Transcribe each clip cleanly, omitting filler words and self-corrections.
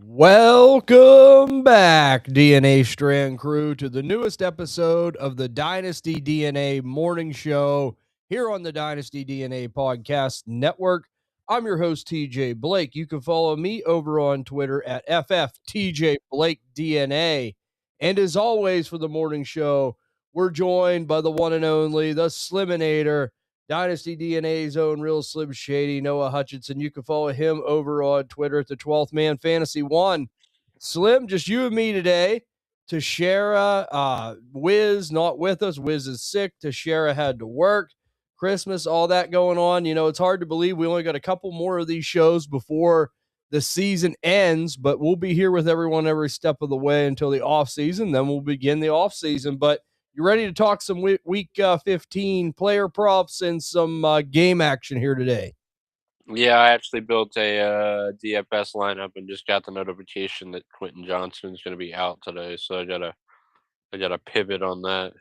Welcome back, DNA Strand crew, to the newest episode of the Dynasty DNA morning show here on the Dynasty DNA podcast network. I'm your host, TJ Blake. You can follow me over on Twitter at FFTJBlakeDNA. And as always, for the morning show, we're joined by the one and only, the Sliminator, Dynasty DNA's own real Slim Shady, Noah Hutchinson. You can follow him over on Twitter at the 12th Man Fantasy 1. Slim, just you and me today. Tashara, Wiz not with us. Wiz is sick. Tashara had to work. Christmas, all that going on. You know, it's hard to believe we only got a couple more of these shows before the season ends, but we'll be here with everyone every step of the way until the off season. Then we'll begin the off season. But you ready to talk some week 15 player props and some game action here today? Yeah, I actually built a DFS lineup and just got the notification that Quentin Johnson is going to be out today, so I gotta pivot on that.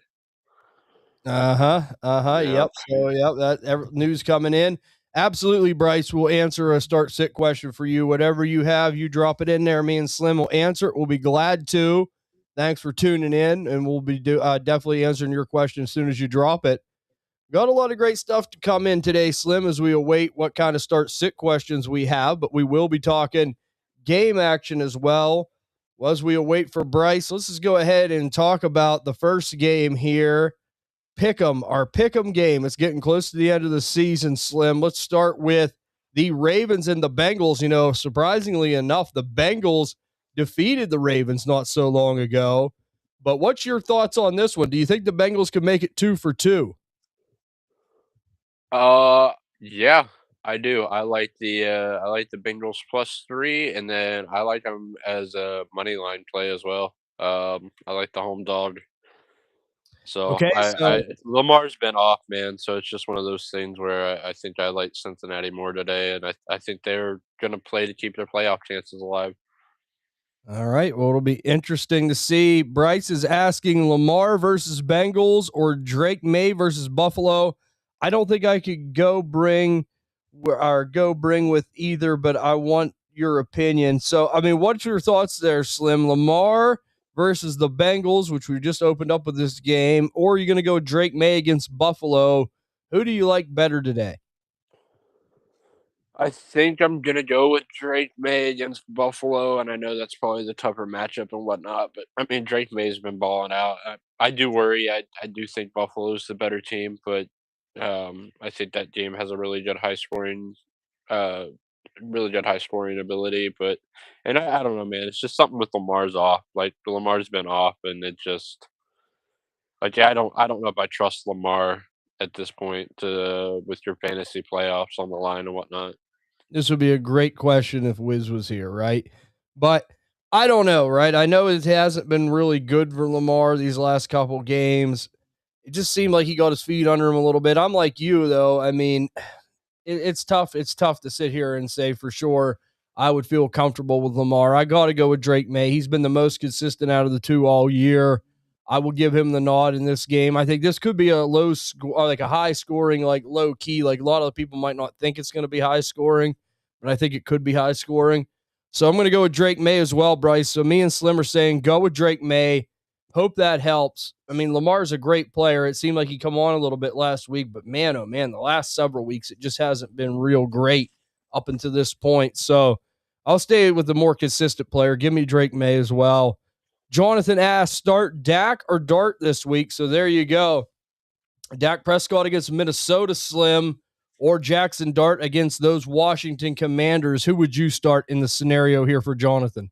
Yep. So that news coming in. Absolutely, Bryce. We'll answer a start sit question for you. Whatever you have, you drop it in there. Me and Slim will answer it. We'll be glad to. Thanks for tuning in, and we'll be definitely answering your question as soon as you drop it. Got a lot of great stuff to come in today, Slim, as we await what kind of start sit questions we have, but we will be talking game action as well. As we await for Bryce, let's just go ahead and talk about the first game here. Our Pick'em game. It's getting close to the end of the season, Slim. Let's start with the Ravens and the Bengals. You know, surprisingly enough, the Bengals defeated the Ravens not so long ago. But what's your thoughts on this one? Do you think the Bengals could make it 2-for-2? Yeah, I do. I like the Bengals +3, and then I like them as a money line play as well. I like the home dog. So Okay, I Lamar's been off, man. So it's just one of those things where I think I like Cincinnati more today, and I think they're gonna play to keep their playoff chances alive. all right. Well, it'll be interesting to see. Bryce is asking Lamar versus Bengals or Drake May versus Buffalo. I don't think I could go bring with either, but I want your opinion. So, I mean, what's your thoughts there, Slim? Lamar versus the Bengals, which we just opened up with this game, or are you going to go Drake May against Buffalo? Who do you like better today? I think I'm gonna go with Drake May against Buffalo, and I know that's probably the tougher matchup and whatnot, but I mean Drake May's been balling out. I do worry. I do think Buffalo's the better team, but I think that game has a uh, really good high scoring ability. But and I don't know, man. It's just something with Lamar's off. Like Lamar's been off, and it just like yeah, I don't know if I trust Lamar at this point to with your fantasy playoffs on the line and whatnot. This would be a great question if Wiz was here, right? But I don't know, right? I know it hasn't been really good for Lamar these last couple games. It just seemed like he got his feet under him a little bit. I'm like you, though. I mean, it's tough. It's tough to sit here and say for sure I would feel comfortable with Lamar. I got to go with Drake May. He's been the most consistent out of the two all year. I will give him the nod in this game. I think this could be a low score, like a high scoring, like low key. Like a lot of the people might not think it's going to be high scoring, but I think it could be high scoring. So I'm going to go with Drake May as well, Bryce. So me and Slim are saying go with Drake May. Hope that helps. I mean, Lamar's a great player. It seemed like he come on a little bit last week, but man, oh man, the last several weeks it just hasn't been real great up until this point. So I'll stay with the more consistent player. Give me Drake May as well. Jonathan asks, start Dak or Dart this week. So there you go. Dak Prescott against Minnesota, Slim, or Jackson Dart against those Washington Commanders. Who would you start in the scenario here for Jonathan?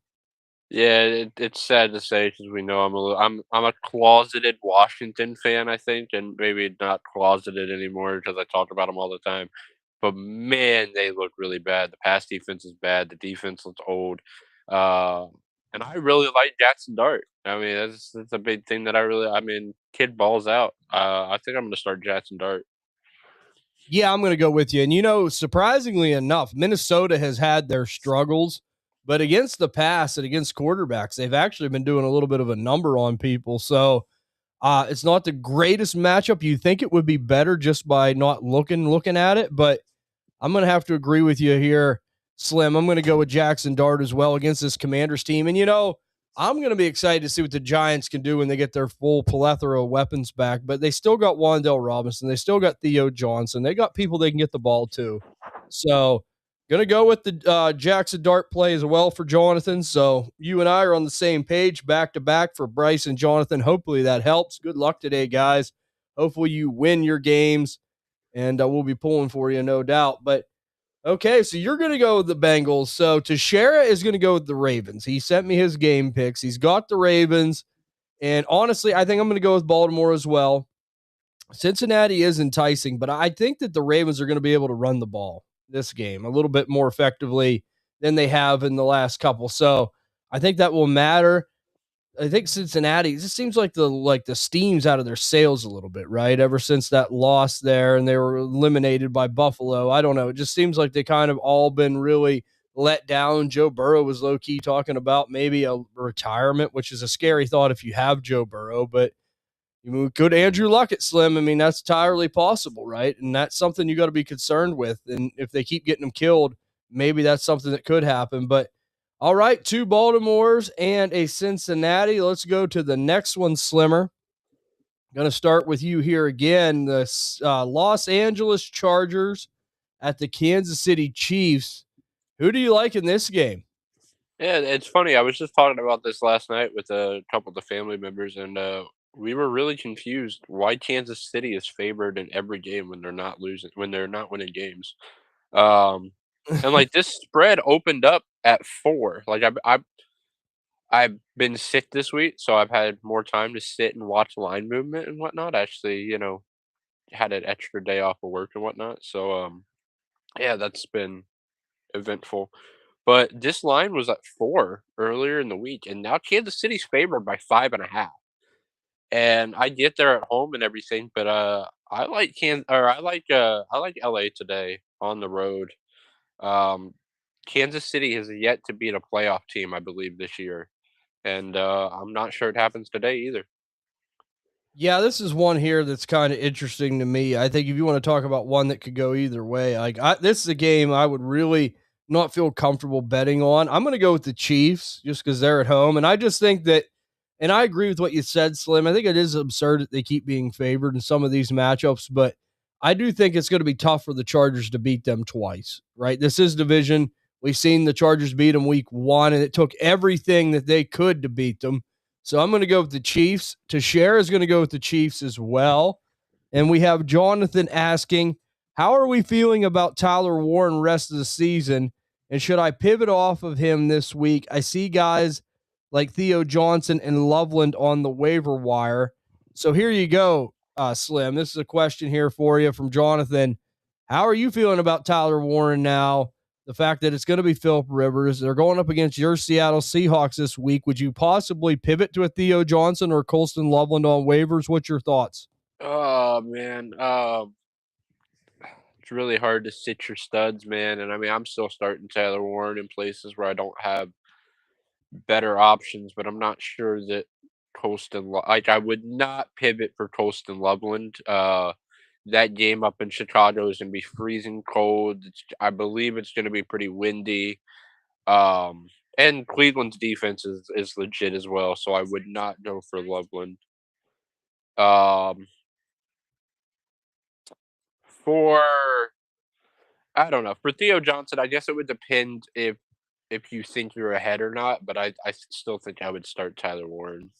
Yeah, it's sad to say because we know I'm a closeted Washington fan, I think, and maybe not closeted anymore because I talk about them all the time. But man, they look really bad. The pass defense is bad. The defense looks old, uh, and I really like Jackson Dart. I mean, that's a big thing that I mean, kid balls out. I think I'm going to start Jackson Dart. Yeah, I'm going to go with you. And, you know, surprisingly enough, Minnesota has had their struggles, but against the pass and against quarterbacks, they've actually been doing a little bit of a number on people. So it's not the greatest matchup. You think it would be better just by not looking at it, but I'm going to have to agree with you here. Slim, I'm going to go with Jackson Dart as well against this Commanders team. And, I'm going to be excited to see what the Giants can do when they get their full plethora of weapons back. But they still got Wan'Dale Robinson. They still got Theo Johnson. They got people they can get the ball to. So, going to go with the Jackson Dart play as well for Jonathan. So, you and I are on the same page back to back for Bryce and Jonathan. Hopefully that helps. Good luck today, guys. Hopefully you win your games, and we'll be pulling for you, no doubt. But okay, so you're going to go with the Bengals. So Teixeira is going to go with the Ravens. He sent me his game picks. He's got the Ravens. And honestly, I think I'm going to go with Baltimore as well. Cincinnati is enticing, but I think that the Ravens are going to be able to run the ball this game a little bit more effectively than they have in the last couple. So I think that will matter. I think Cincinnati, it just seems like the steam's out of their sails a little bit, right? Ever since that loss there and they were eliminated by Buffalo. I don't know. It just seems like they kind of all been really let down. Joe Burrow was low key talking about maybe a retirement, which is a scary thought if you have Joe Burrow, but could Andrew Luck at Slim? I mean, that's entirely possible, right? And that's something you got to be concerned with. And if they keep getting them killed, maybe that's something that could happen. But all right, 2 Baltimores and a Cincinnati. Let's go to the next one, Slimmer. Going to start with you here again. The Los Angeles Chargers at the Kansas City Chiefs. Who do you like in this game? Yeah, it's funny. I was just talking about this last night with a couple of the family members, and we were really confused why Kansas City is favored in every game when they're not winning games. Um, and like this spread opened up at 4. Like I've been sick this week, so I've had more time to sit and watch line movement and whatnot. Actually, had an extra day off of work and whatnot. So yeah, that's been eventful. But this line was at 4 earlier in the week, and now Kansas City's favored by 5.5. And I get there at home and everything, but I like LA today on the road. Um, Kansas City has yet to beat a playoff team, I believe, this year, and I'm not sure it happens today either. Yeah, this is one here that's kind of interesting to me. I think if you want to talk about one that could go either way, this is a game I would really not feel comfortable betting on. I'm going to go with the Chiefs just because they're at home, and I just think that, and I agree with what you said, Slim. I think it is absurd that they keep being favored in some of these matchups, but I do think it's going to be tough for the Chargers to beat them twice. Right? This is division. We've seen the Chargers beat them week 1, and it took everything that they could to beat them. So I'm going to go with the Chiefs. Teixeira is going to go with the Chiefs as well. And we have Jonathan asking, how are we feeling about Tyler Warren rest of the season? And should I pivot off of him this week? I see guys like Theo Johnson and Loveland on the waiver wire. So here you go, Slim. This is a question here for you from Jonathan. How are you feeling about Tyler Warren now? The fact that it's going to be Philip Rivers. They're going up against your Seattle Seahawks this week. Would you possibly pivot to a Theo Johnson or Colston Loveland on waivers? What's your thoughts? Oh man, it's really hard to sit your studs, man. And I mean, I'm still starting Taylor Warren in places where I don't have better options, but I'm not sure that like I would not pivot for Colston Loveland. That game up in Chicago is gonna be freezing cold. I believe it's gonna be pretty windy. And Cleveland's defense is legit as well, so I would not go for Loveland. Um, for I don't know, for Theo Johnson, I guess it would depend if you think you're ahead or not, but I still think I would start Tyler Warren.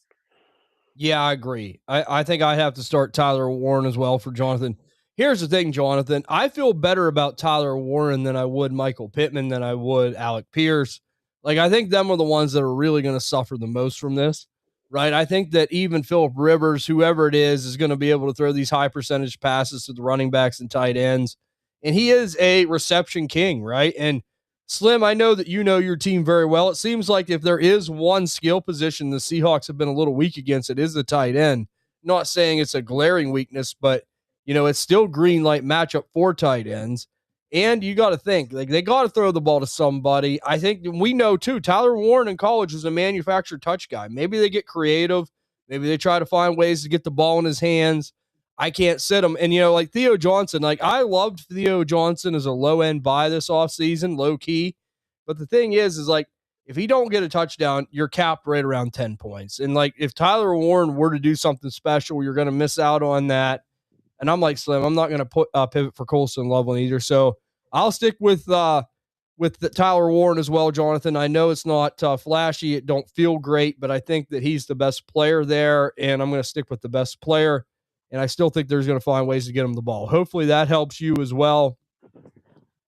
Yeah, I agree. I think I have to start Tyler Warren as well for Jonathan. Here's the thing, Jonathan. I feel better about Tyler Warren than I would Michael Pittman, than I would Alec Pierce. Like, I think them are the ones that are really going to suffer the most from this, right? I think that even Philip Rivers, whoever it is going to be able to throw these high percentage passes to the running backs and tight ends. And he is a reception king, right? And Slim, I know that you know your team very well. It seems like if there is one skill position the Seahawks have been a little weak against, it is the tight end. Not saying it's a glaring weakness, but it's still green light matchup for tight ends. And you got to think, like, they got to throw the ball to somebody. I think we know too, Tyler Warren in college was a manufactured touch guy. Maybe they get creative. Maybe they try to find ways to get the ball in his hands. I can't sit him. And, like Theo Johnson, like I loved Theo Johnson as a low end buy this offseason, low key. But the thing is like, if he don't get a touchdown, you're capped right around 10 points. And like, if Tyler Warren were to do something special, you're going to miss out on that. And I'm like Slim, I'm not going to put pivot for Colson Loveland either. So I'll stick with the Tyler Warren as well, Jonathan. I know it's not flashy, it don't feel great, but I think that he's the best player there, and I'm going to stick with the best player. And I still think there's going to find ways to get him the ball. Hopefully that helps you as well.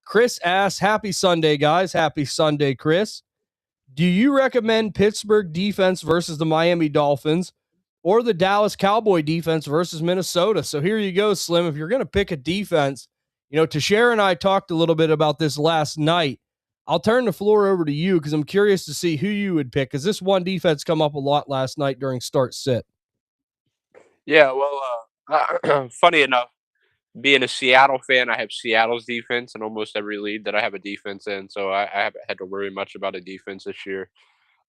Chris asks, "Happy Sunday, guys! Happy Sunday, Chris. Do you recommend Pittsburgh defense versus the Miami Dolphins or the Dallas Cowboy defense versus Minnesota?" So here you go, Slim. If you're going to pick a defense, Tashara and I talked a little bit about this last night. I'll turn the floor over to you because I'm curious to see who you would pick, because this one defense come up a lot last night during start sit. Yeah, well, funny enough, being a Seattle fan, I have Seattle's defense in almost every league that I have a defense in, so I haven't had to worry much about a defense this year.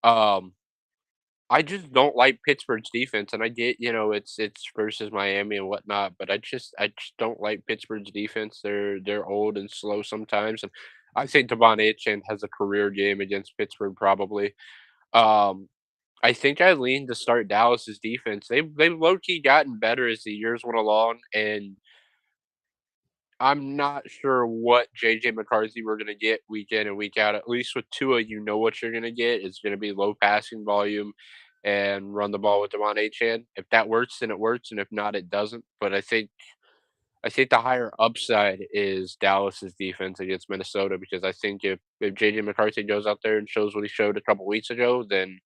Um, I just don't like Pittsburgh's defense, and I get, it's versus Miami and whatnot, but I just don't like Pittsburgh's defense. They're old and slow sometimes, and I think Devon Achane has a career game against Pittsburgh probably. Um, I think I lean to start Dallas's defense. They've low key gotten better as the years went along, and I'm not sure what JJ McCarthy we're gonna get week in and week out. At least with Tua, you know what you're gonna get. It's gonna be low passing volume and run the ball with Devon Achane. If that works, then it works, and if not, it doesn't. But I think the higher upside is Dallas's defense against Minnesota, because I think if JJ McCarthy goes out there and shows what he showed a couple weeks ago, then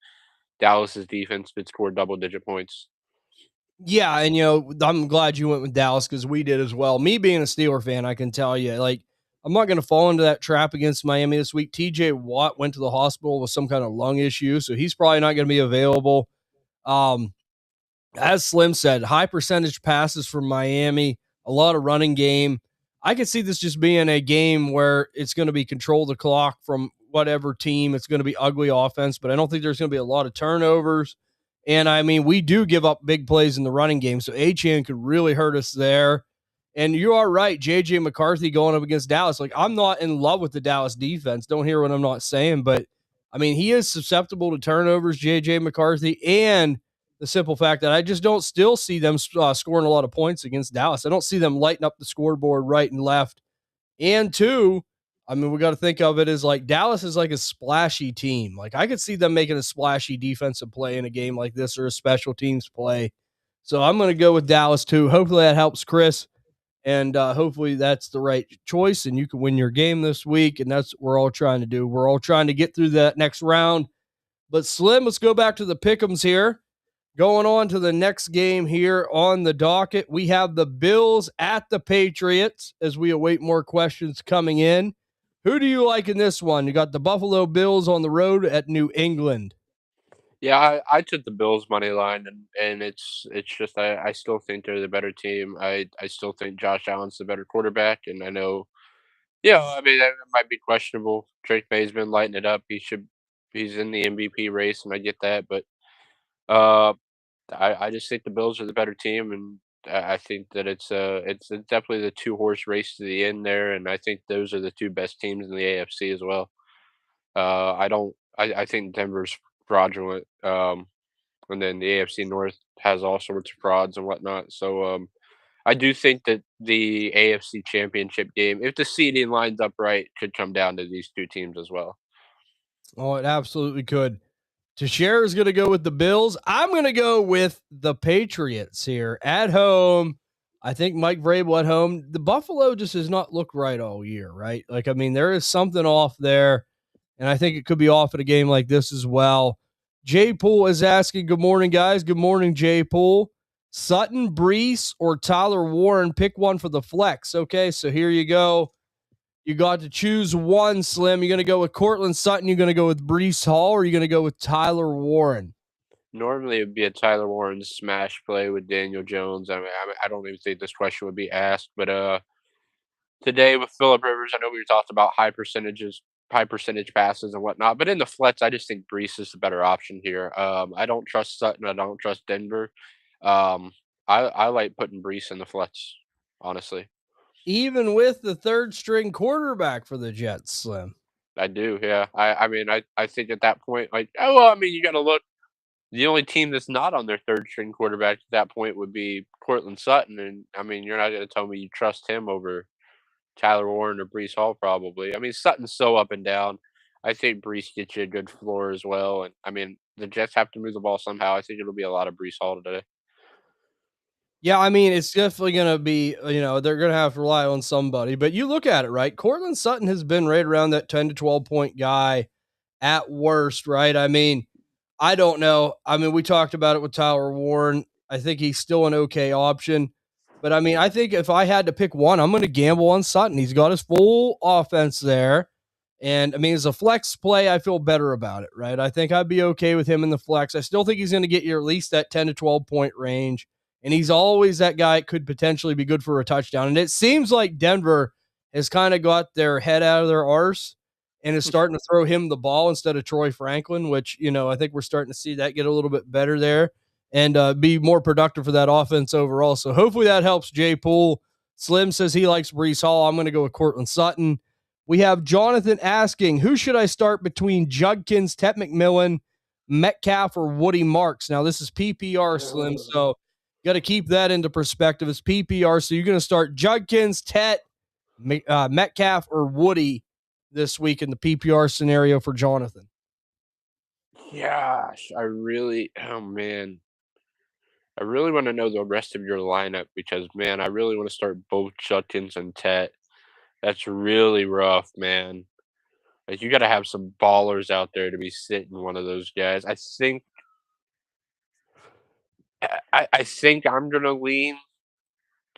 Dallas's defense could score double digit points. Yeah, and I'm glad you went with Dallas because we did as well. Me being a Steeler fan, I can tell you, like, I'm not going to fall into that trap against Miami this week. TJ Watt went to the hospital with some kind of lung issue, so he's probably not going to be available. Um, as Slim said, high percentage passes from Miami, a lot of running game. I could see this just being a game where it's going to be control the clock from whatever team. It's going to be ugly offense, but I don't think there's going to be a lot of turnovers. And I mean, we do give up big plays in the running game, so Achane could really hurt us there. And you are right, JJ McCarthy going up against Dallas. Like, I'm not in love with the Dallas defense. Don't hear what I'm not saying, but I mean, he is susceptible to turnovers, JJ McCarthy, and the simple fact that I just don't still see them scoring a lot of points against Dallas. I don't see them lighting up the scoreboard right and left. And two, I mean, we got to think of it as like Dallas is like a splashy team. Like, I could see them making a splashy defensive play in a game like this, or a special teams play. So I'm going to go with Dallas too. Hopefully that helps Chris. And hopefully that's the right choice and you can win your game this week. And that's what we're all trying to do. We're all trying to get through that next round. But Slim, let's go back to the pick'ems here. Going on to the next game here on the docket, we have the Bills at the Patriots as we await more questions coming in. Who do you like in this one? You got the Buffalo Bills on the road at New England. Yeah, I took the Bills money line, and it's just I still think they're the better team. I still think Josh Allen's the better quarterback, and I know, I mean, that might be questionable. Drake May's been lighting it up. He's in the MVP race, and I get that, but uh, I just think the Bills are the better team, and I think that it's definitely the two horse race to the end there, and I think those are the two best teams in the AFC as well. I don't. I think Denver's fraudulent. And then the AFC North has all sorts of frauds and whatnot. So I do think that the AFC Championship game, if the seeding lines up right, could come down to these two teams as well. Oh, it absolutely could. Tashera is going to go with the Bills. I'm going to go with the Patriots here at home. I think Mike Vrabel at home. The Buffalo just has not looked right all year, right? Like, I mean, there is something off there, and I think it could be off at a game like this as well. Jay Poole is asking, good morning, guys. Good morning, Jay Poole. Sutton, Brees, or Tyler Warren? Pick one for the flex. Okay, so here you go. You got to choose one, Slim. You're going to go with Cortland Sutton. You're going to go with Brees Hall, or you're going to go with Tyler Warren. Normally, it would be a Tyler Warren smash play with Daniel Jones. I don't even think this question would be asked. But today with Philip Rivers, I know we talked about high percentage passes and whatnot. But in the flex, I just think Brees is the better option here. I don't trust Sutton. I don't trust Denver. Um, I like putting Brees in the flex, honestly. Even with the third string quarterback for the Jets, Slim. I do, yeah. I mean, I think at that point, like, oh, well, I mean, you gotta look. The only team that's not on their 3rd string quarterback at that point would be Courtland Sutton, and, I mean, you're not gonna tell me you trust him over Tyler Warren or Breece Hall probably. I mean, Sutton's so up and down. I think Breece gets you a good floor as well, and, I mean, the Jets have to move the ball somehow. I think it'll be a lot of Breece Hall today. Yeah, I mean, it's definitely gonna be, they're gonna have to rely on somebody. But you look at it, right? Cortland Sutton has been right around that 10 to 12 point guy at worst, right? I mean, I don't know. I mean, we talked about it with Tyler Warren. I think he's still an okay option. But I mean, I think if I had to pick one, I'm going to gamble on Sutton. He's got his full offense there. And I mean, as a flex play, I feel better about it, right? I think I'd be okay with him in the flex. I still think he's going to get you at least that 10 to 12 point range. And he's always that guy that could potentially be good for a touchdown. And it seems like Denver has kind of got their head out of their arse and is starting to throw him the ball instead of Troy Franklin, which, I think we're starting to see that get a little bit better there and be more productive for that offense overall. So hopefully that helps Jay Poole. Slim says he likes Breece Hall. I'm going to go with Cortland Sutton. We have Jonathan asking, who should I start between Judkins, Tet McMillan, Metcalf, or Woody Marks? Now, this is PPR, Slim, so got to keep that into perspective. It's PPR, so you're going to start Judkins, Tet, Metcalf, or Woody this week in the PPR scenario for Jonathan. Gosh, oh man. I really wanna know the rest of your lineup because, man, I really wanna start both Judkins and Tet. That's really rough, man. Like, you gotta have some ballers out there to be sitting one of those guys. I think I'm gonna lean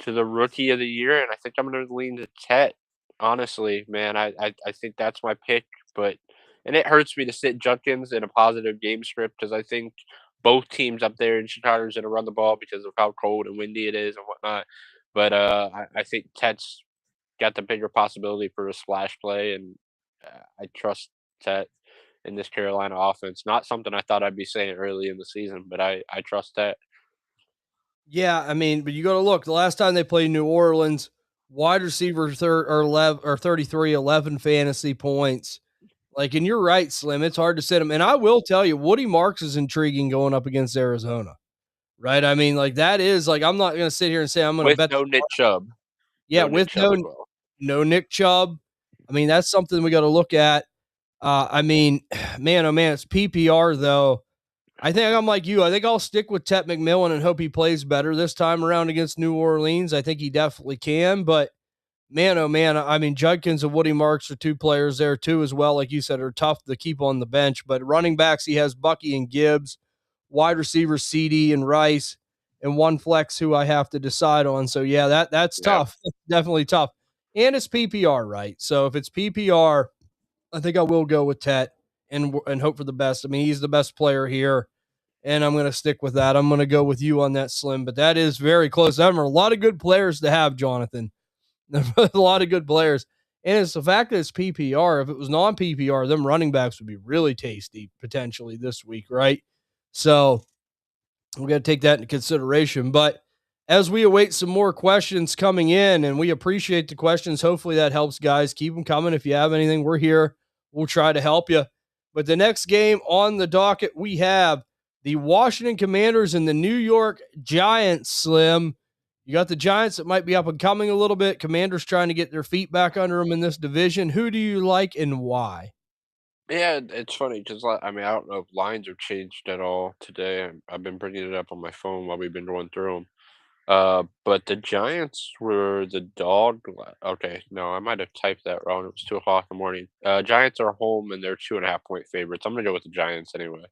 to the rookie of the year, and I think I'm gonna lean to Tet. Honestly, man, I think that's my pick, but and it hurts me to sit Judkins in a positive game script because I think both teams up there in Chicago is gonna run the ball because of how cold and windy it is and whatnot. But I think Tet's got the bigger possibility for a splash play, and I trust Tet in this Carolina offense. Not something I thought I'd be saying early in the season, but I trust Tet. Yeah, I mean, but you got to look. The last time they played New Orleans, wide receiver 11 or 33, 11 fantasy points. Like, and you're right, Slim. It's hard to sit him. And I will tell you, Woody Marks is intriguing going up against Arizona, right? I mean, like that is like I'm not going to sit here and say I'm going to With bet. no Nick Chubb. Yeah, No Nick with Chubb as well. no Nick Chubb. I mean, that's something we got to look at. I mean, man, oh man, it's PPR though. I think I'm like you. I think I'll stick with Tet McMillan and hope he plays better this time around against New Orleans. I think he definitely can, but man, oh man, I mean, Judkins and Woody Marks are two players there too, as well. Like you said, are tough to keep on the bench. But running backs, he has Bucky and Gibbs, wide receivers, CD and Rice, and one flex who I have to decide on. So yeah, that's Yeah. tough. Definitely tough. And it's PPR, right? So if it's PPR, I think I will go with Tet and hope for the best. I mean, he's the best player here, and I'm going to stick with that. I'm going to go with you on that, Slim. But that is very close. There are a lot of good players to have, Jonathan. A lot of good players. And it's the fact that it's PPR. If it was non PPR, them running backs would be really tasty potentially this week, right? So we got to take that into consideration. But as we await some more questions coming in, and we appreciate the questions, hopefully that helps, guys. Keep them coming. If you have anything, we're here. We'll try to help you. But the next game on the docket, we have the Washington Commanders and the New York Giants, Slim. You got the Giants that might be up and coming a little bit. Commanders trying to get their feet back under them in this division. Who do you like and why? Yeah, it's funny because I mean, I don't know if lines have changed at all today. I've been bringing it up on my phone while we've been going through them. But the Giants were the dog. Okay, no, I might have typed that wrong. It was 2 o'clock in the morning. Giants are home and they're 2.5 point favorites. I'm gonna go with the Giants anyway.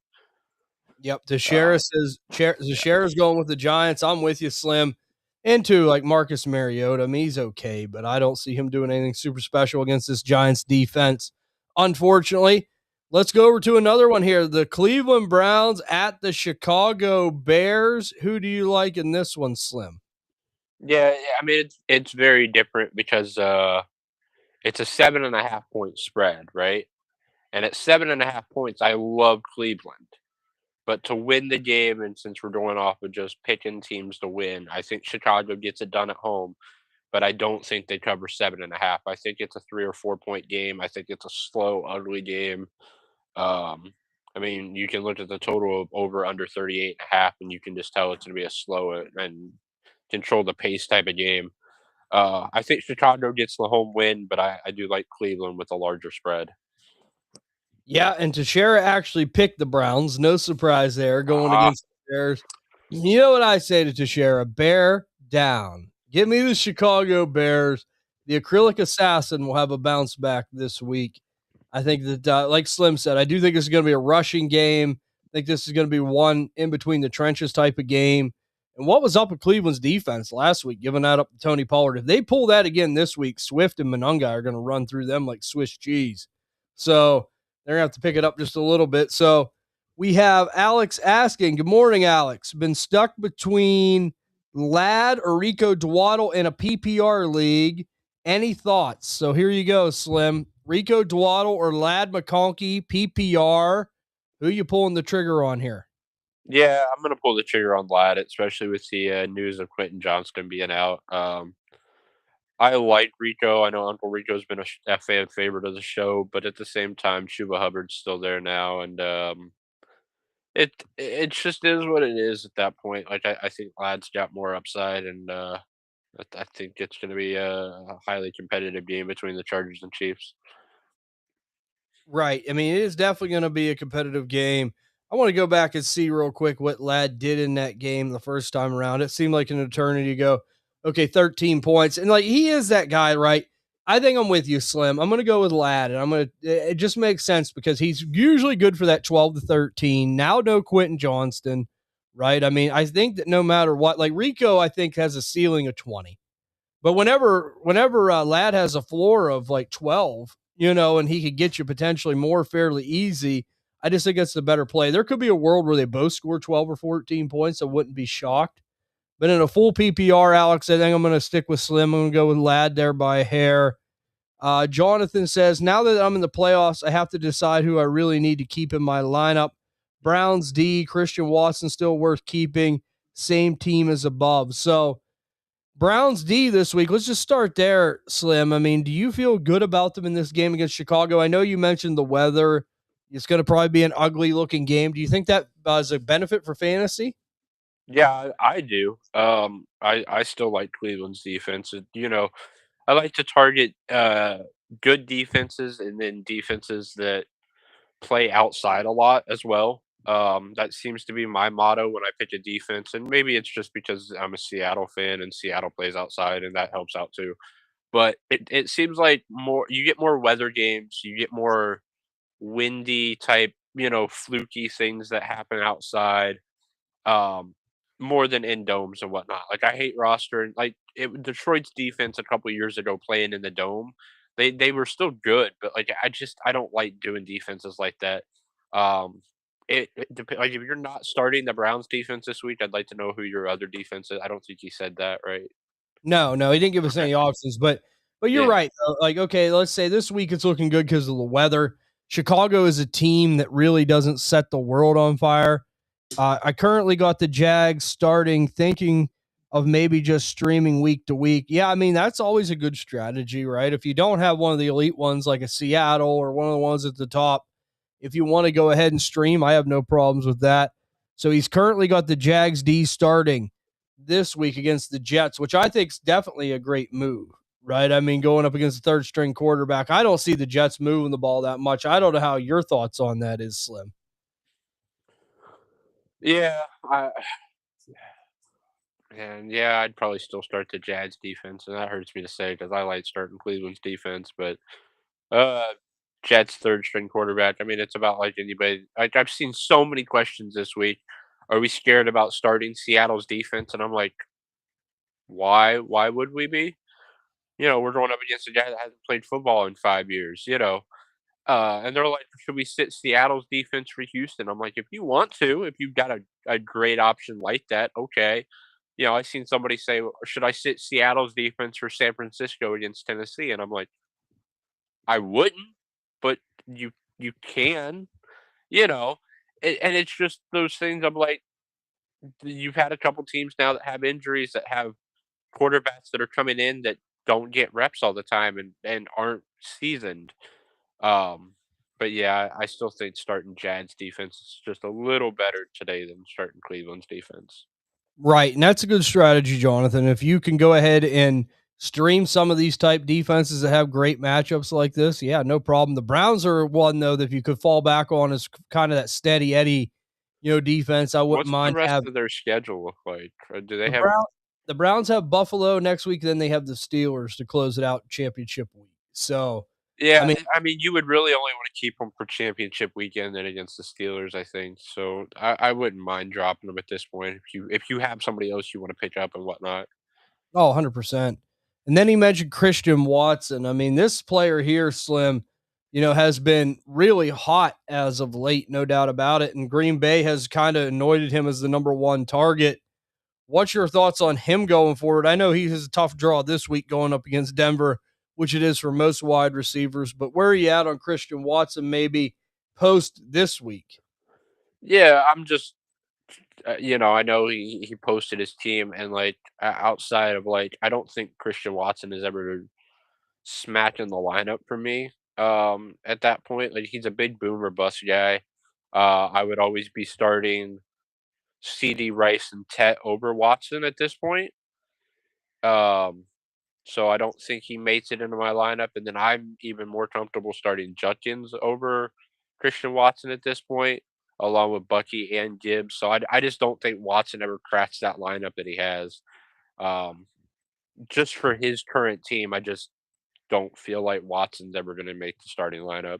Yep, the Uh, sheriff says the sheriff's going with the Giants. I'm with you, Slim. Into like Marcus Mariota. I mean, he's okay, but I don't see him doing anything super special against this Giants defense. Unfortunately, let's go over to another one here. The Cleveland Browns at the Chicago Bears. Who do you like in this one, Slim? yeah, I mean it's very different because it's a 7.5 point spread, right? And at 7.5 points, I love Cleveland. But to win the game, and since we're going off of just picking teams to win, I think Chicago gets it done at home. but I don't think they cover 7.5. I think it's a 3 or 4 point game. I think it's a slow, ugly game. Um, I mean, you can look at the total of over under 38.5, and you can just tell it's going to be a slow and control the pace type of game. I think Chicago gets the home win, but I do like Cleveland with a larger spread. Yeah, and Teixeira actually picked the Browns. No surprise there, going Ah, against the Bears. You know what I say to Teixeira? Bear down. Give me the Chicago Bears. The acrylic assassin will have a bounce back this week. I think that, like Slim said, I do think this is going to be a rushing game. I think this is going to be one in between the trenches type of game. And what was up with Cleveland's defense last week, giving that up to Tony Pollard? If they pull that again this week, Swift and Monunga are going to run through them like Swiss cheese. So they're going to have to pick it up just a little bit. So we have Alex asking, good morning, Alex. Been stuck between Ladd or Rico Dwaddle in a PPR league. Any thoughts? So here you go, Slim. Rico Dwaddle or Ladd McConkey, PPR. Who you pulling the trigger on here? yeah, I'm gonna pull the trigger on Ladd, especially with the news of Quentin Johnston being out. I like Rico. I know Uncle Rico's been a fan favorite of the show, but at the same time, Chuba Hubbard's still there now, and it just is what it is at that point. Like I think Ladd's got more upside, and I think it's going to be a highly competitive game between the Chargers and Chiefs. Right. I mean, it is definitely going to be a competitive game. I want to go back and see real quick what Ladd did in that game the first time around. It seemed like an eternity ago. Okay, 13 points. And like he is that guy, right? I think I'm with you, Slim. I'm going to go with Ladd, and it just makes sense because he's usually good for that 12 to 13. Now, no Quentin Johnston, right? I mean, I think that no matter what, like Rico, I think has a ceiling of 20. But whenever Ladd has a floor of like 12, and he could get you potentially more fairly easy, I just think that's the better play. There could be a world where they both score 12 or 14 points. I wouldn't be shocked. But in a full PPR, Alex, I think I'm going to stick with Slim. I'm going to go with Ladd there by a hair. Jonathan says, now that I'm in the playoffs, I have to decide who I really need to keep in my lineup. Browns D, Christian Watson still worth keeping. Same team as above. So Browns D this week. Let's just start there, Slim. I mean, do you feel good about them in this game against Chicago? I know you mentioned the weather. It's going to probably be an ugly looking game. Do you think that is a benefit for fantasy? Yeah, I do. I still like Cleveland's defense. I like to target good defenses and then defenses that play outside a lot as well. That seems to be my motto when I pick a defense, and maybe it's just because I'm a Seattle fan and Seattle plays outside, and that helps out too. But it seems like more you get more weather games, you get more windy type, fluky things that happen outside, um, more than in domes and whatnot. Like I hate roster and Detroit's defense a couple years ago playing in the dome. They were still good, but I don't like doing defenses like that. Um, like if you're not starting the Browns defense this week, I'd like to know who your other defense is. I don't think he said that, right? No, he didn't give us Okay. any options, but you're Yeah. right. Though. Like, okay, let's say this week it's looking good because of the weather. Chicago is a team that really doesn't set the world on fire. I currently got the Jags starting, thinking of maybe just streaming week to week. Yeah, I mean, that's always a good strategy, right? If you don't have one of the elite ones like a Seattle or one of the ones at the top, if you want to go ahead and stream, I have no problems with that. So he's currently got the Jags D starting this week against the Jets, which I think is definitely a great move, right? I mean, going up against the third string quarterback, I don't see the Jets moving the ball that much. I don't know how your thoughts on that is, Slim. Yeah, and I'd probably still start the Jags defense, and that hurts me to say because I like starting Cleveland's defense, but uh, Jets third string quarterback. I mean, it's about like anybody. Like I've seen so many questions this week. Are we scared about starting Seattle's defense? And I'm like, why? Why would we be? We're going up against a guy that hasn't played football in 5 years. And they're like, should we sit Seattle's defense for Houston? I'm like, if you want to, if you've got a great option like that, okay. I seen somebody say, should I sit Seattle's defense for San Francisco against Tennessee? And I'm like, I wouldn't, but you can, you know. And it's just those things. I'm like, you've had a couple teams now that have injuries that have quarterbacks that are coming in that don't get reps all the time and aren't seasoned. Um, but yeah, I still think starting Jad's defense is just a little better today than starting Cleveland's defense. Right, and that's a good strategy, Jonathan. If you can go ahead and stream some of these type defenses that have great matchups like this, yeah, no problem. The Browns are one though that if you could fall back on as kind of that steady Eddie, defense. I wouldn't What's the mind rest have of their schedule look like? Do they the have Brown the Browns have Buffalo next week, then they have the Steelers to close it out championship week. So, I Yeah, mean, I mean, you would really only wanna keep them for championship weekend and against the Steelers, I think, so I wouldn't mind dropping them at this point if you have somebody else you wanna pick up and whatnot. oh, 100%. And then he mentioned Christian Watson. I mean, this player here, Slim, has been really hot as of late, no doubt about it. And Green Bay has kind of anointed him as the number one target. What's your thoughts on him going forward? I know he has a tough draw this week going up against Denver, which it is for most wide receivers, but where are you at on Christian Watson maybe post this week? Yeah, I'm just I know he posted his team and, like, outside of, like I don't think Christian Watson is ever smacking the lineup for me, at that point, like, he's a big boomer bust guy. I would always be starting CD Rice and Tet over Watson at this point. Um, so I don't think he makes it into my lineup, and then I'm even more comfortable starting Judkins over Christian Watson at this point, along with Bucky and Gibbs. So I just don't think Watson ever cracks that lineup that he has. Um, just for his current team, I just don't feel like Watson's ever going to make the starting lineup.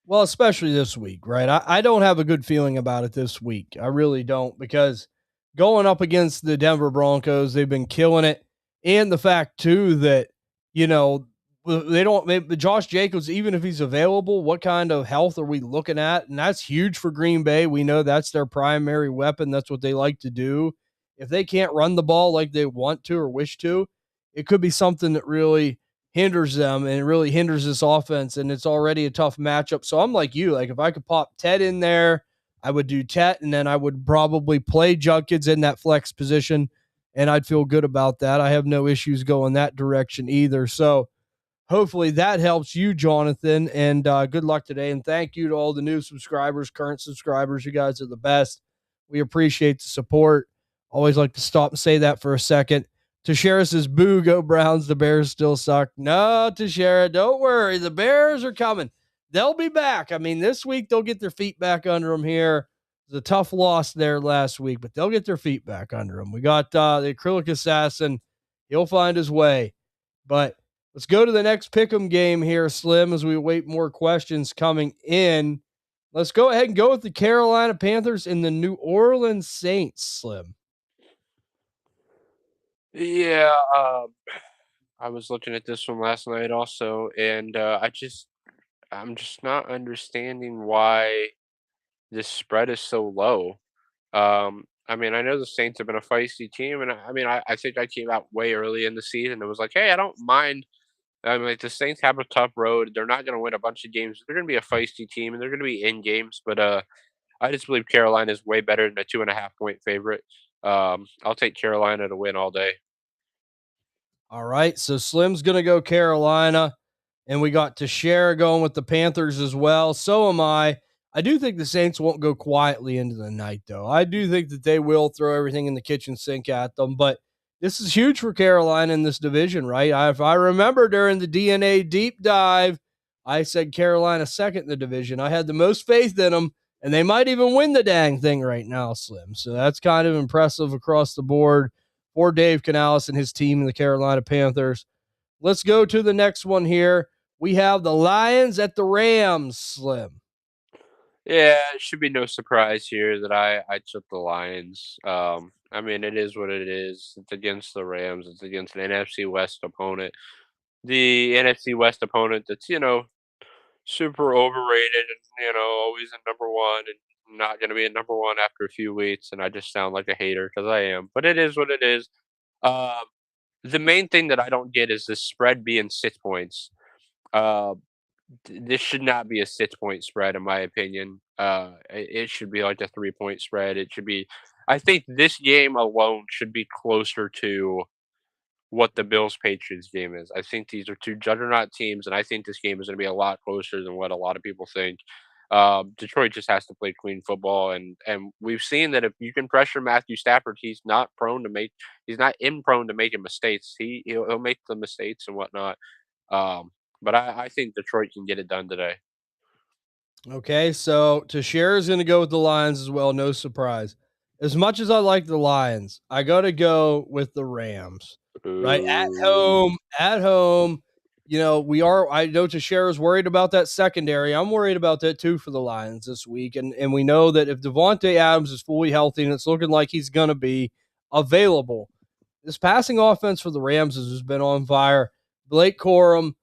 Well, especially this week, right? I don't have a good feeling about it this week. I really don't because going up against the Denver Broncos, they've been killing it. And the fact, too, that, you know, they don't, Josh Jacobs, even if he's available, what kind of health are we looking at? And that's huge for Green Bay. We know that's their primary weapon. That's what they like to do. If they can't run the ball like they want to or wish to, it could be something that really hinders them and it really hinders this offense. And it's already a tough matchup. So I'm like you, like if I could pop Ted in there, I would do Tet, and then I would probably play Junkins in that flex position, and I'd feel good about that. I have no issues going that direction either. So hopefully that helps you, Jonathan, and good luck today. And thank you to all the new subscribers, current subscribers. You guys are the best. We appreciate the support. Always like to stop and say that for a second. Teixeira says, boo, go Browns. The Bears still suck. No, Teixeira, don't worry. The Bears are coming. They'll be back. I mean, this week they'll get their feet back under them here. It was a tough loss there last week, but they'll get their feet back under them. We got the acrylic assassin. He'll find his way. But let's go to the next pick'em game here, Slim, as we await more questions coming in. Let's go ahead and go with the Carolina Panthers and the New Orleans Saints, Slim. Yeah, I was looking at this one last night also, and I'm just not understanding why this spread is so low. I mean, I know the Saints have been a feisty team, and I mean, I think I came out way early in the season. It was like, hey, I don't mind. I mean, like, the Saints have a tough road. They're not going to win a bunch of games. They're going to be a feisty team, and they're going to be in games. But I just believe Carolina is way better than a 2.5 point favorite. I'll take Carolina to win all day. All right. So Slim's going to go Carolina, and we got Teixeira going with the Panthers as well. So am I. I do think the Saints won't go quietly into the night, though. I do think that they will throw everything in the kitchen sink at them, but this is huge for Carolina in this division, right? If I remember during the DNA deep dive, I said Carolina second in the division. I had the most faith in them, and they might even win the dang thing right now, Slim. So that's kind of impressive across the board for Dave Canales and his team in the Carolina Panthers. Let's go to the next one here. We have the Lions at the Rams, Slim. Yeah, it should be no surprise here that I took the Lions. I mean, it is what it is. It's against the Rams. It's against an NFC West opponent. The NFC West opponent that's super overrated and always in number one and not going to be at number one after a few weeks. And I just sound like a hater because I am. But it is what it is. Um, the main thing that I don't get is the spread being 6 points. Uh, this should not be a 6 point spread, in my opinion. It should be like a 3 point spread. It should be. I think this game alone should be closer to. what the Bills Patriots game is. I think these are two juggernaut teams, and I think this game is going to be a lot closer than what a lot of people think. Detroit just has to play clean football, and we've seen that if you can pressure Matthew Stafford, he's not prone to making mistakes. He'll make the mistakes and whatnot. But I think Detroit can get it done today. Okay, so Teixeira is going to go with the Lions as well. No surprise. As much as I like the Lions, I got to go with the Rams. Right Ooh. at home. You know, we are. I know Teixeira's worried about that secondary. I'm worried about that too for the Lions this week, and we know that if Devontae Adams is fully healthy, and it's looking like he's going to be available, this passing offense for the Rams has just been on fire. Blake Corum,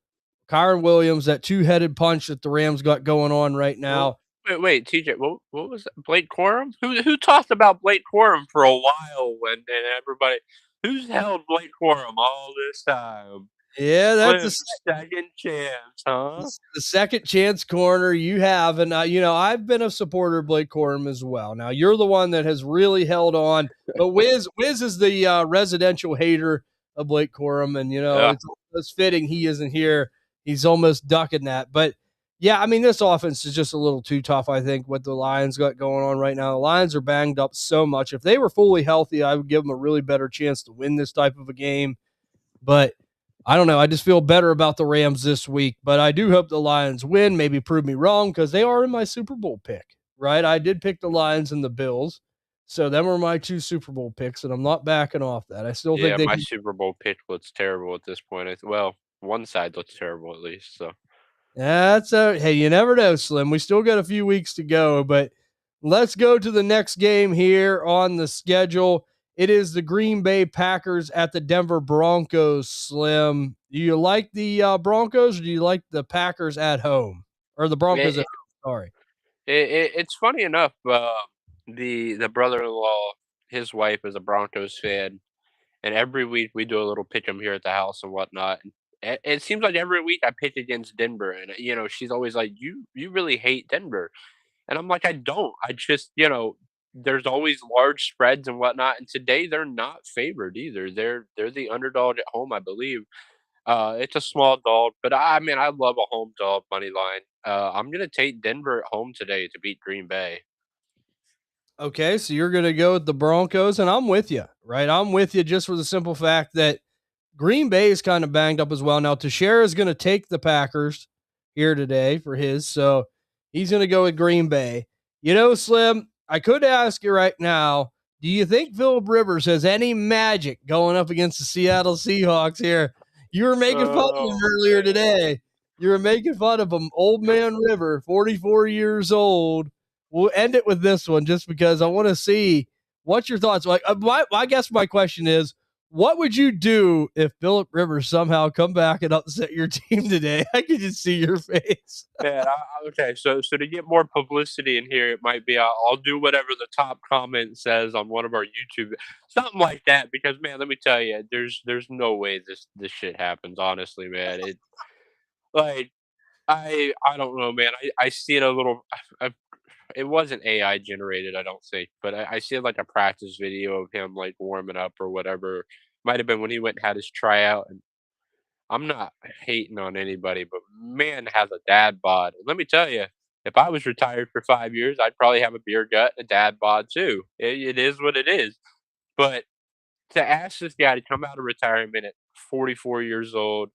Kyron Williams, that two-headed punch that the Rams got going on right Well, now. wait, TJ, what was that? Blake Corum? Who talked about Blake Corum for a while when and everybody who's held Blake Corum all this time? Yeah, that's a Slim second chance, huh? the second chance corner you have, and you know I've been a supporter of Blake Corum as well. Now you're the one that has really held on, but Wiz is the residential hater of Blake Corum, and you know Yeah, it's fitting he isn't here. He's almost ducking that, but yeah, I mean this offense is just a little too tough. I think what the Lions got going on right now. The Lions are banged up so much. If they were fully healthy, I would give them a really better chance to win this type of a game. But I don't know. I just feel better about the Rams this week, but I do hope the Lions win. Maybe prove me wrong because they are in my Super Bowl pick, right? I did pick the Lions and the Bills. So them are my two Super Bowl picks, and I'm not backing off that. I still think yeah. they My can. Super Bowl pick looks terrible at this point. Well, one side looks terrible at least. So That's a hey, you never know, Slim. We still got a few weeks to go, but let's go to the next game here on the schedule. It is the Green Bay Packers at the Denver Broncos, Slim. Do you like the Broncos or do you like the Packers at home? Or the Broncos it, at home? Sorry. it's funny enough. The brother-in-law, his wife is a Broncos fan, and every week we do a little pick 'em here at the house and whatnot. And it seems like every week I pick against Denver, and she's always like, "You really hate Denver," and I'm like, "I don't. I just there's always large spreads and whatnot, and today they're not favored either. They're the underdog at home, I believe. It's a small dog, but I mean I love a home dog money line. I'm gonna take Denver at home today to beat Green Bay. Okay, so you're going to go with the Broncos, and I'm with you, right? I'm with you just for the simple fact that Green Bay is kind of banged up as well. Now, Teixeira is going to take the Packers here today for his, so he's going to go with Green Bay. You know, Slim, I could ask you right now, do you think Philip Rivers has any magic going up against the Seattle Seahawks here? You were making fun of him Oh earlier man. today. You were making fun of him, old man River, 44 years old. We'll end it with this one just because I want to see what's your thoughts. Like, I guess my question is, what would you do if Philip Rivers somehow come back and upset your team today? I could just see your face. Man, okay, so to get more publicity in here, it might be I'll do whatever the top comment says on one of our YouTube, something like that. Because man, let me tell you, there's no way this shit happens. Honestly, man, like I don't know, man. I see it a little. I, it wasn't AI generated, I don't think, but I see like a practice video of him like warming up or whatever. Might have been when he went and had his tryout. I'm not hating on anybody, but man has a dad bod. And let me tell you, if I was retired for 5 years, I'd probably have a beer gut and a dad bod too. It is what it is. But to ask this guy to come out of retirement at 44 years old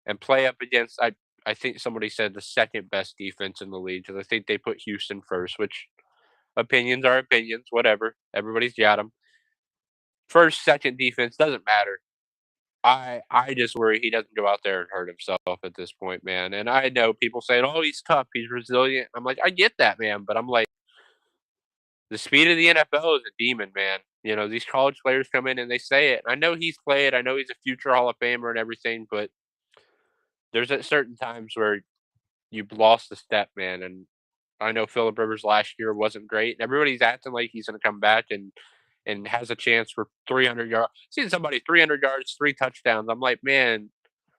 and play up against, I think somebody said the second best defense in the league because I think they put Houston first, which opinions are opinions, whatever. Everybody's got them. First, second defense doesn't matter. I just worry he doesn't go out there and hurt himself at this point, man. And I know people saying, "Oh, he's tough, he's resilient." I'm like, I get that, man, but I'm like, the speed of the NFL is a demon, man. These college players come in and they say it. I know he's played. I know he's a future Hall of Famer and everything, but there's at certain times where you've lost the step, man. And I know Philip Rivers last year wasn't great. Everybody's acting like he's going to come back and has a chance for 300 yards. Seeing somebody 300 yards, 3 touchdowns. I'm like, man,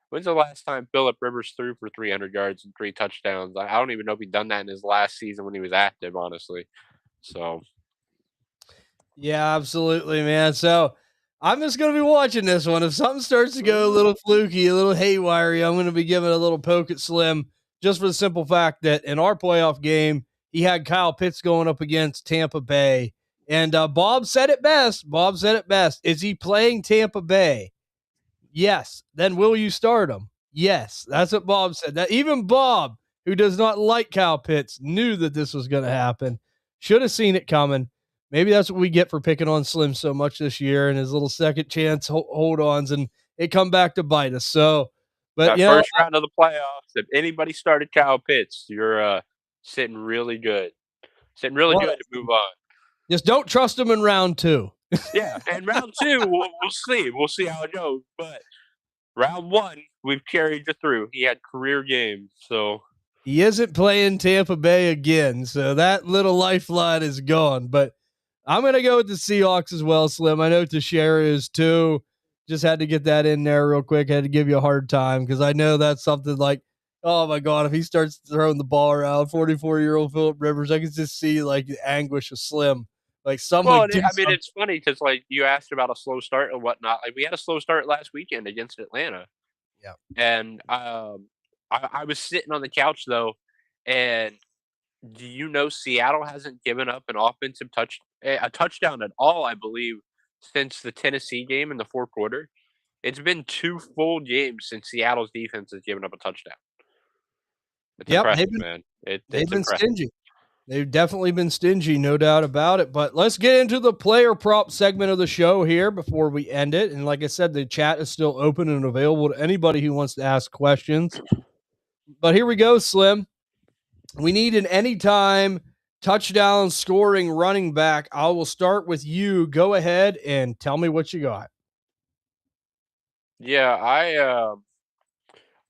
when's the last time Philip Rivers threw for 300 yards and 3 touchdowns? I don't even know if he done that in his last season when he was active, honestly. So Yeah, absolutely, man. So I'm just going to be watching this one. If something starts to go a Mhm. little fluky, a little haywire, I'm going to be giving a little poke at Slim just for the simple fact that in our playoff game, he had Kyle Pitts going up against Tampa Bay. And Bob said it best. Bob said it best. Is he playing Tampa Bay? Yes. Then will you start him? Yes. That's what Bob said. That even Bob, who does not like Kyle Pitts, knew that this was going to happen. Should have seen it coming. Maybe that's what we get for picking on Slim so much this year and his little second chance hold ons, and it come back to bite us. So, but That you know, first round of the playoffs, if anybody started Kyle Pitts, you're, sitting really good. Sitting really what? good to move on. Just don't trust him in round two. Yeah, and round 2, we'll see. We'll see how it goes, but round 1, we've carried you through. He had career games, so He isn't playing Tampa Bay again, so that little lifeline is gone. But I'm going to go with the Seahawks as well, Slim. I know Teixeira is too. Just had to get that in there real quick. Had to give you a hard time because I know that's something like, oh my God, if he starts throwing the ball around, 44-year-old Philip Rivers, I can just see like the anguish of Slim. Like well, someone do I mean, something. it's funny because like, you asked about a slow start and whatnot, like, we had a slow start last weekend against Atlanta, Yeah. and, I was sitting on the couch, though, and do you know Seattle hasn't given up an offensive a touchdown at all, I believe, since the Tennessee game in the 4th quarter? It's been 2 full games since Seattle's defense has given up a touchdown. It's Yep. impressive, man. They've It's been impressive. stingy. They've definitely been stingy, no doubt about it. But let's get into the player prop segment of the show here before we end it. And like I said, the chat is still open and available to anybody who wants to ask questions. But here we go, Slim. We need an anytime touchdown scoring running back. I will start with you. Go ahead and tell me what you got. Yeah,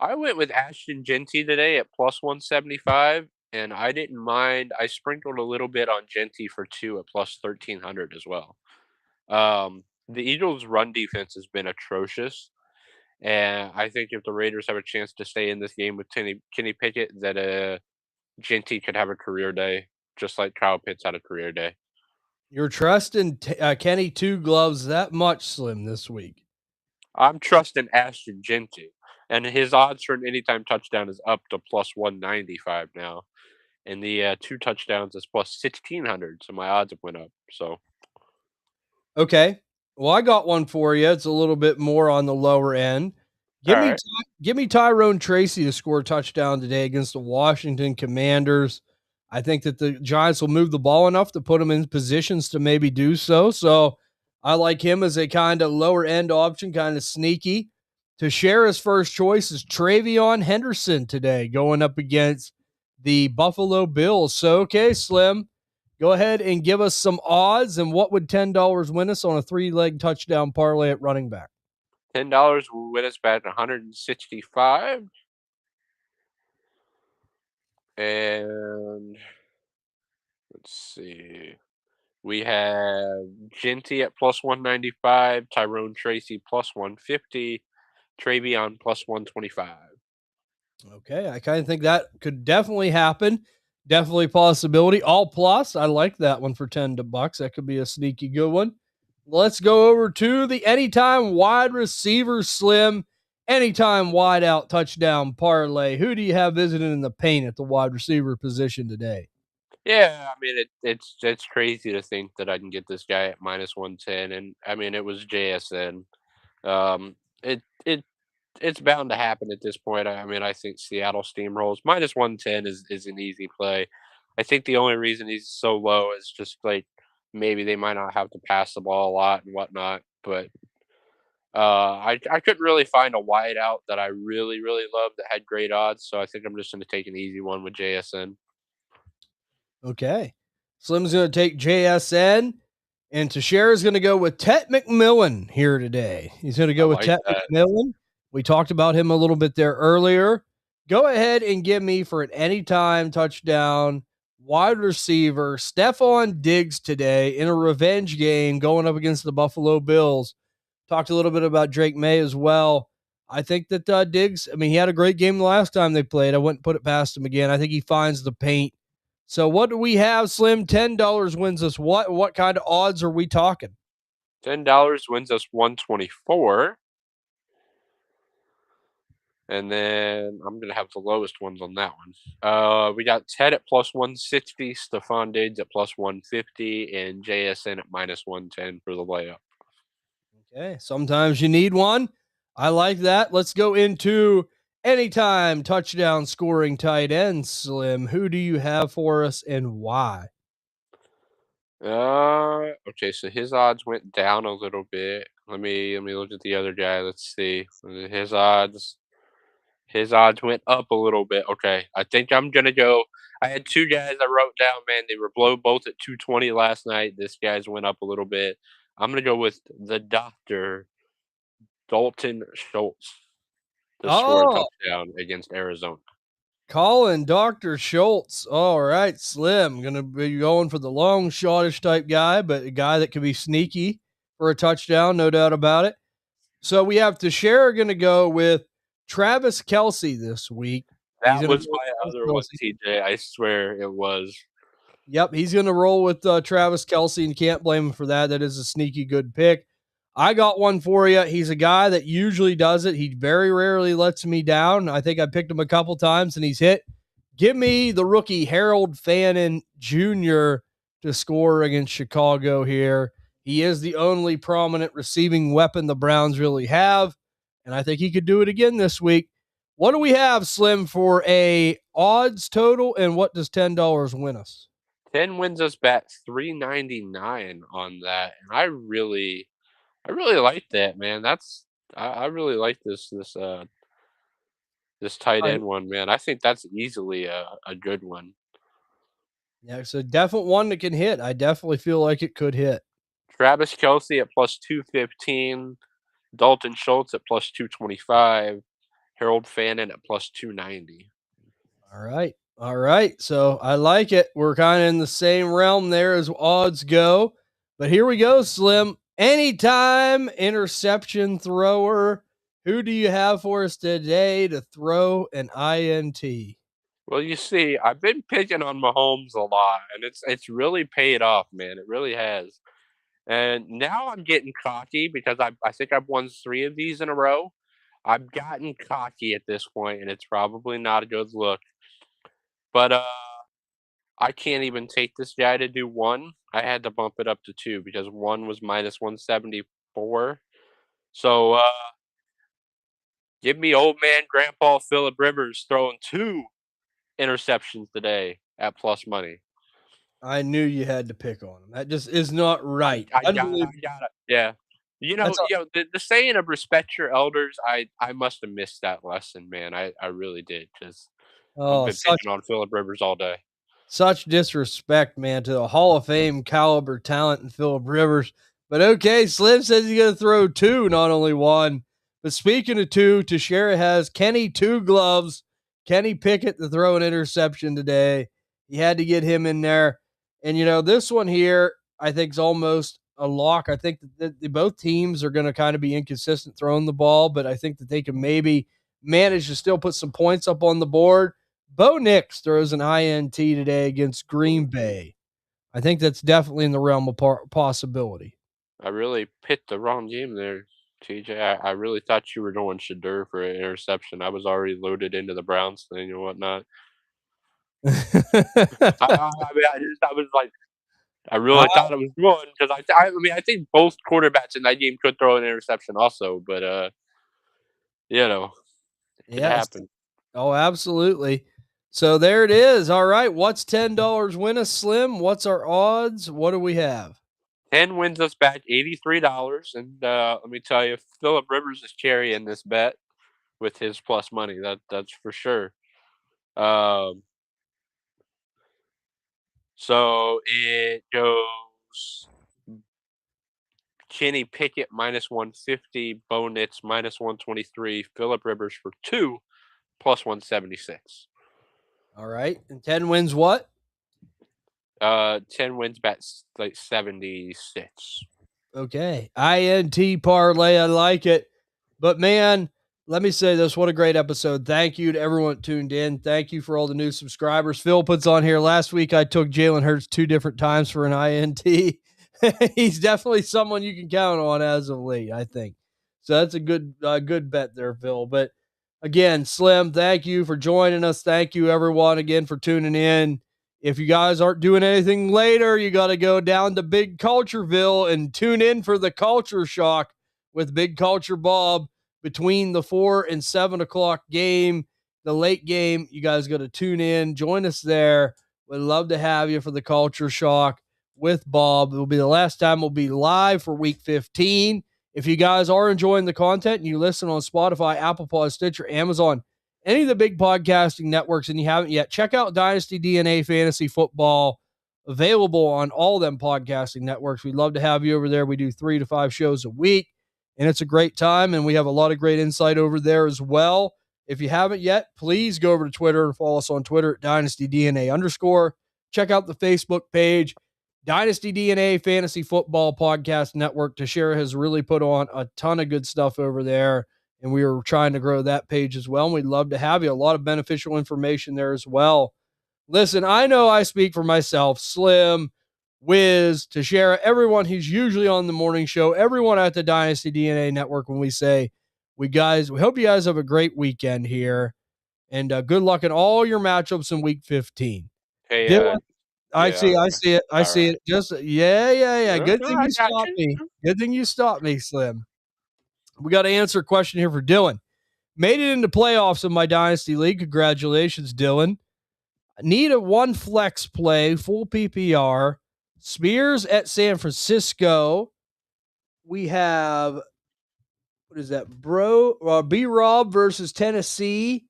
I went with Ashton Genty today at +175, and I didn't mind. I sprinkled a little bit on Genty for 2 at +1,300 as well. The Eagles' run defense has been atrocious, and I think if the Raiders have a chance to stay in this game with Kenny Pickett, that Genty could have a career day, just like Kyle Pitts had a career day. You're trusting Kenny Two Gloves that much, Slim, this week. I'm trusting Ashton Genty, and his odds for an anytime touchdown is up to +195 now, and the 2 touchdowns is +1,600. So my odds have went up. So Okay. Well, I got one for you. It's a little bit more on the lower end. all right, Give me Tyrone Tracy to score a touchdown today against the Washington Commanders. I think that the Giants will move the ball enough to put him in positions to maybe do so. So I like him as a kind of lower end option, kind of sneaky. To share his first choice is Travion Henderson today, going up against the Buffalo Bills. So, okay, Slim, go ahead and give us some odds and what would $10 win us on a 3-leg touchdown parlay at running back? $10 will win us back 165, and let's see. We have Genty at +195, Tyrone Tracy +150, Travion +125. Okay, I kind of think that could definitely happen. Definitely a possibility. All plus. I like that one for $10. That could be a sneaky good one. Let's go over to the anytime wide receiver, Slim. Anytime wide out touchdown parlay. Who do you have visiting in the paint at the wide receiver position today? Yeah, I mean it's crazy to think that I can get this guy at -110, and I mean it was JSN. Um, it it it's bound to happen at this point. I mean I think Seattle steamrolls. -110 is an easy play. I think the only reason he's so low is just like maybe they might not have to pass the ball a lot and whatnot, but I couldn't really find a wide out that I really loved that had great odds, so I think I'm just going to take an easy one with JSN. Okay. Slim's going to take JSN, and Teixeira's going to go with Tet McMillan here today. He's going to I go with like Tet that. McMillan. We talked about him a little bit there earlier. Go ahead and give me for an anytime touchdown wide receiver Stephon Diggs today in a revenge game going up against the Buffalo Bills. Talked a little bit about Drake May as well. I think that Diggs, I mean, he had a great game the last time they played. I wouldn't put it past him again. I think he finds the paint. So what do we have, Slim? $10 wins us what? What kind of odds are we talking? $10 wins us 124. And then I'm gonna have the lowest ones on that one. We got Ted at plus 160, Stephon Diggs at plus 150, and JSN at minus 110 for the layup. Okay, sometimes you need one. I like that. Let's go into anytime touchdown scoring tight end, Slim. Who do you have for us and why? Okay, so his odds went down a little bit. Let me look at the other guy. Let's see. His odds went up a little bit. Okay, I think I'm gonna go. I had two guys I wrote down. Man, they were both at 220 last night. This guy's went up a little bit. I'm gonna go with the doctor, Dalton Schultz, to score a Oh, touchdown against Arizona. Colin Dr. Schultz. All right, Slim. Gonna be going for the long shotish type guy, but a guy that can be sneaky for a touchdown, no doubt about it. So we have Teixeira gonna go with Travis Kelsey this week. He's That gonna was go with my Travis other one, Kelce. TJ. I swear it was. Yep, he's going to roll with Travis Kelsey, and can't blame him for that. That is a sneaky good pick. I got one for you. He's a guy that usually does it. He very rarely lets me down. I think I picked him a couple times, and he's hit. Give me the rookie Harold Fannin Jr. to score against Chicago here. He is the only prominent receiving weapon the Browns really have, and I think he could do it again this week. What do we have, Slim, for a odds total, and what does $10 win us? 10 wins us back 399 on that, and I really like that, man. I really like this tight Right. end one, man. I think that's easily a good one. Yeah, it's a definite one that can hit. I definitely feel like it could hit. Travis Kelsey at plus 215, Dalton Schultz at plus 225, Harold Fannin at plus 290. All right. All right. So I like it. We're kind of in the same realm there as odds go. But here we go, Slim. Anytime interception thrower. Who do you have for us today to throw an INT? Well, you see, I've been picking on Mahomes a lot, and it's really paid off, man. It really has. And now I'm getting cocky because I think I've won 3 of these in a row. I've gotten cocky at this point, and it's probably not a good look. But I can't even take this guy to do 1. I had to bump it up to 2 because 1 was minus 174. So give me old man Grandpa Philip Rivers throwing 2 interceptions today at plus money. I knew you had to pick on him. That just is not right. I Unbelievable. got it. Yeah. You know That's a, you know, the saying of respect your elders, I must have missed that lesson, man. I really did because 'cause I've oh, been such picking on Philip Rivers all day. Such disrespect, man, to the Hall of Fame caliber talent in Philip Rivers. But okay, Slim says he's going to throw 2, not only 1. But speaking of 2, Teixeira has Kenny 2 gloves. Kenny Pickett to throw an interception today. He had to get him in there. And, this one here, I think is almost a lock. I think that both teams are going to kind of be inconsistent throwing the ball, but I think that they can maybe manage to still put some points up on the board. Bo Nix throws an INT today against Green Bay. I think that's definitely in the realm of possibility. I really picked the wrong game there, TJ. I really thought you were going Shadur for an interception. I was already loaded into the Browns thing and whatnot. I mean, I was like, I I, really thought it was one because I think both quarterbacks in that game could throw an interception also, but you know, it yes. happened. Oh, absolutely. So there it is. All right. What's $10 win us, Slim? What's our odds? What do we have? 10 wins us back $83, and let me tell you, Philip Rivers is carrying this bet with his plus money. That's for sure. Um, so it goes Kenny Pickett minus 150, Bo Nix minus 123, Philip Rivers for 2 plus 176. All right. And 10 wins what? 10 wins bet like 76. Okay. INT parlay. I like it. But man, let me say this. What a great episode. Thank you to everyone that tuned in. Thank you for all the new subscribers. Phil puts on here last week. I took Jalen Hurts 2 different times for an INT. He's definitely someone you can count on as of late, I think. So that's a good bet there, Phil. But again, Slim, thank you for joining us. Thank you, everyone, again for tuning in. If you guys aren't doing anything later, you got to go down to Big Cultureville and tune in for the Culture Shock with Big Culture Bob between the 4 and 7 o'clock game, the late game. You guys got to tune in, join us there. We'd love to have you for the Culture Shock with Bob. It will be the last time we'll be live for week 15. If you guys are enjoying the content and you listen on Spotify, Apple Pod, Stitcher, Amazon, any of the big podcasting networks, and you haven't yet, check out Dynasty DNA Fantasy Football, available on all them podcasting networks. We'd love to have you over there. We do 3 to 5 shows a week, and it's a great time, and we have a lot of great insight over there as well. If you haven't yet, please go over to Twitter and follow us on Twitter at DynastyDNA_. Check out the Facebook page, Dynasty DNA Fantasy Football Podcast Network. Teixeira has really put on a ton of good stuff over there, and we are trying to grow that page as well. And we'd love to have you. A lot of beneficial information there as well. Listen, I know I speak for myself, Slim, Wiz, Teixeira, everyone who's usually on the morning show, everyone at the Dynasty DNA Network when we say, we hope you guys have a great weekend here, and good luck in all your matchups in week 15. Hey, Dylan, I see it. I All see right. it. Just yeah. Good thing I you got stopped you. me. Good thing you stopped me, Slim. We got to answer a question here for Dylan. Made it into playoffs in my Dynasty League. Congratulations, Dylan. Need a one flex play, full PPR. Spears at San Francisco. We have, what is that, B-Rob versus Tennessee.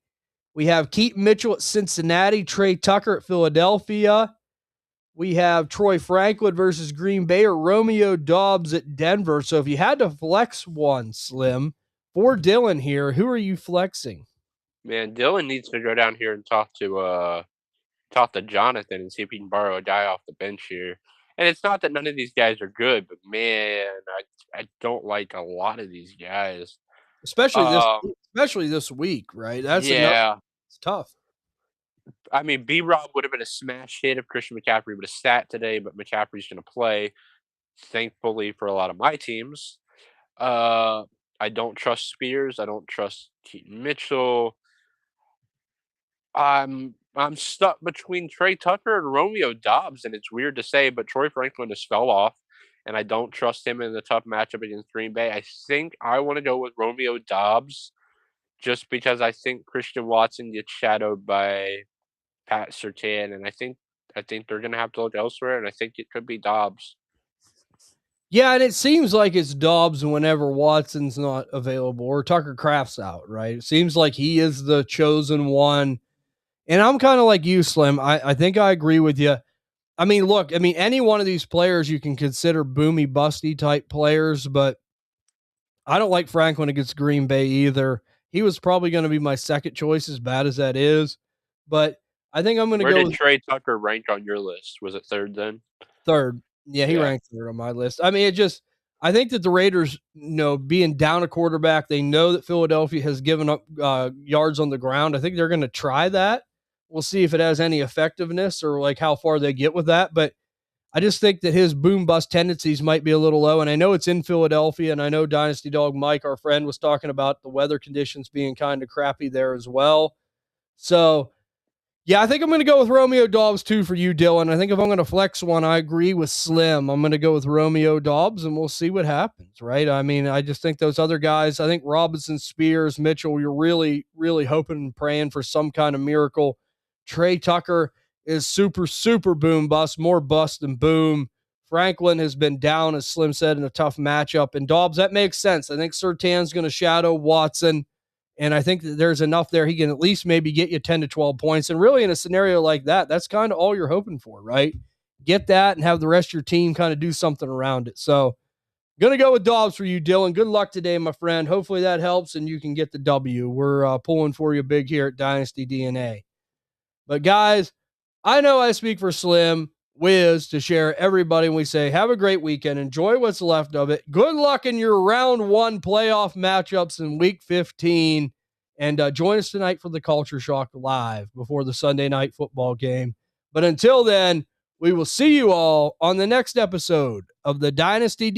We have Keaton Mitchell at Cincinnati, Trey Tucker at Philadelphia. We have Troy Franklin versus Green Bay or Romeo Doubs at Denver. So if you had to flex one, Slim, for Dylan here, who are you flexing? Man, Dylan needs to go down here and talk to Jonathan and see if he can borrow a guy off the bench here. And it's not that none of these guys are good, but man, I don't like a lot of these guys. Especially this week, right? Yeah. It's tough. I mean, B-Rob would have been a smash hit if Christian McCaffrey would have sat today, but McCaffrey's going to play, thankfully, for a lot of my teams. I don't trust Spears. I don't trust Keaton Mitchell. I'm stuck between Trey Tucker and Romeo Doubs, and it's weird to say, but Troy Franklin just fell off, and I don't trust him in the tough matchup against Green Bay. I think I want to go with Romeo Doubs just because I think Christian Watson gets shadowed by Pat Surtain, and I think they're gonna have to look elsewhere, and I think it could be Doubs. Yeah, and it seems like it's Dobbs whenever Watson's not available or Tucker Kraft's out, right? It seems like he is the chosen one. And I'm kind of like you, Slim. I think I agree with you. I mean, look, any one of these players you can consider boomy, busty type players, but I don't like Franklin against Green Bay either. He was probably going to be my second choice, as bad as that is. But I think I'm going to go. Where did Trey Tucker rank on your list? Was it third then? Third. Yeah, he ranked third on my list. I mean, I think that the Raiders, being down a quarterback, they know that Philadelphia has given up yards on the ground. I think they're going to try that. We'll see if it has any effectiveness or like how far they get with that. But I just think that his boom bust tendencies might be a little low. And I know it's in Philadelphia, and I know Dynasty Dog Mike, our friend, was talking about the weather conditions being kind of crappy there as well. So, yeah, I think I'm going to go with Romeo Doubs too for you, Dylan. I think if I'm going to flex one, I agree with Slim. I'm going to go with Romeo Doubs, and we'll see what happens, right? I mean, I just think those other guys, I think Robinson, Spears, Mitchell, you're really, really hoping and praying for some kind of miracle. Trey Tucker is super, super boom bust, more bust than boom. Franklin has been down, as Slim said, in a tough matchup. And Dobbs, that makes sense. I think Surtain's going to shadow Watson. And I think that there's enough there. He can at least maybe get you 10 to 12 points. And really in a scenario like that, that's kind of all you're hoping for, right? Get that and have the rest of your team kind of do something around it. So going to go with Dobbs for you, Dylan. Good luck today, my friend. Hopefully that helps and you can get the W. We're pulling for you big here at Dynasty DNA. But guys, I know I speak for Slim, Wiz, Teixeira everybody, and we say have a great weekend. Enjoy what's left of it. Good luck in your round 1 playoff matchups in week 15. And join us tonight for the Culture Shock live before the Sunday night football game. But until then, We will see you all on the next episode of the Dynasty